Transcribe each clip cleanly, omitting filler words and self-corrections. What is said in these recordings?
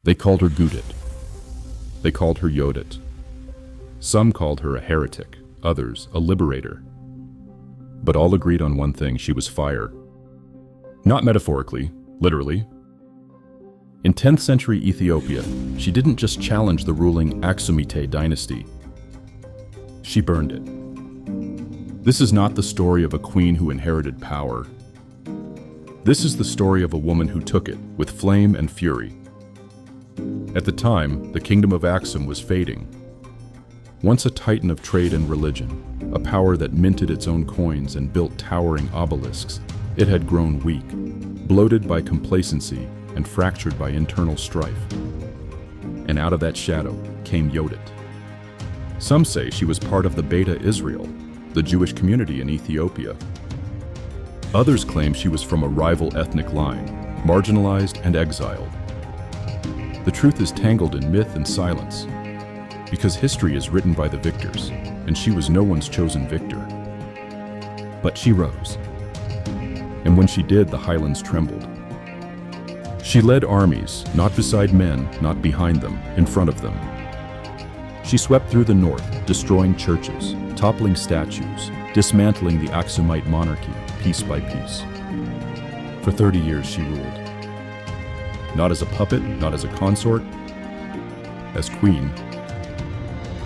They called her Gudit. They called her Yodit. Some called her a heretic, others a liberator. But all agreed on one thing: she was fire. Not metaphorically, literally. In 10th century Ethiopia, she didn't just challenge the ruling Aksumite dynasty. She burned it. This is not the story of a queen who inherited power. This is the story of a woman who took it with flame and fury. At the time, the kingdom of Aksum was fading. Once a titan of trade and religion, a power that minted its own coins and built towering obelisks, it had grown weak, bloated by complacency and fractured by internal strife. And out of that shadow came Yodit. Some say she was part of the Beta Israel, the Jewish community in Ethiopia. Others claim she was from a rival ethnic line, marginalized and exiled. The truth is tangled in myth and silence, because history is written by the victors, and she was no one's chosen victor. But she rose. And when she did, the highlands trembled. She led armies, not beside men, not behind them, in front of them. She swept through the north, destroying churches, toppling statues, dismantling the Aksumite monarchy, piece by piece. For 30 years she ruled. Not as a puppet, not as a consort, as queen.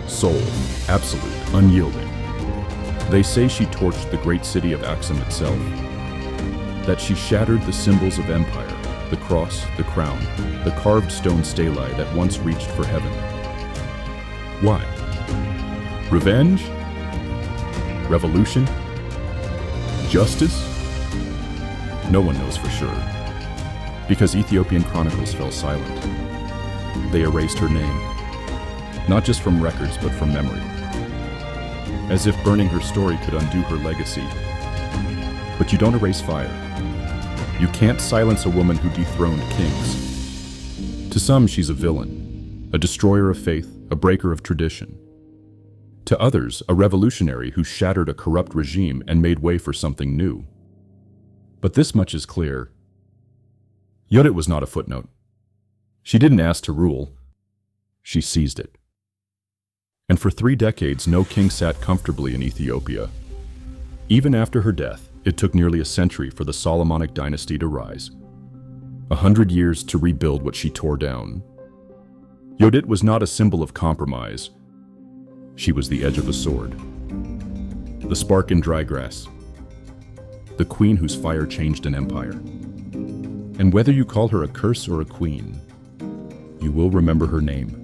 Sole, absolute, unyielding. They say she torched the great city of Aksum itself, that she shattered the symbols of empire, the cross, the crown, the carved stone stelae that once reached for heaven. Why? Revenge? Revolution? Justice? No one knows for sure, because Ethiopian chronicles fell silent. They erased her name, not just from records but from memory, as if burning her story could undo her legacy. But you don't erase fire. You can't silence a woman who dethroned kings. To some, she's a villain, a destroyer of faith, a breaker of tradition. To others, a revolutionary who shattered a corrupt regime and made way for something new. But this much is clear. Yodit was not a footnote. She didn't ask to rule. She seized it. And for 3 decades, no king sat comfortably in Ethiopia. Even after her death, it took nearly a century for the Solomonic dynasty to rise. 100 years to rebuild what she tore down. Yodit was not a symbol of compromise. She was the edge of a sword. The spark in dry grass. The queen whose fire changed an empire. And whether you call her a curse or a queen, you will remember her name.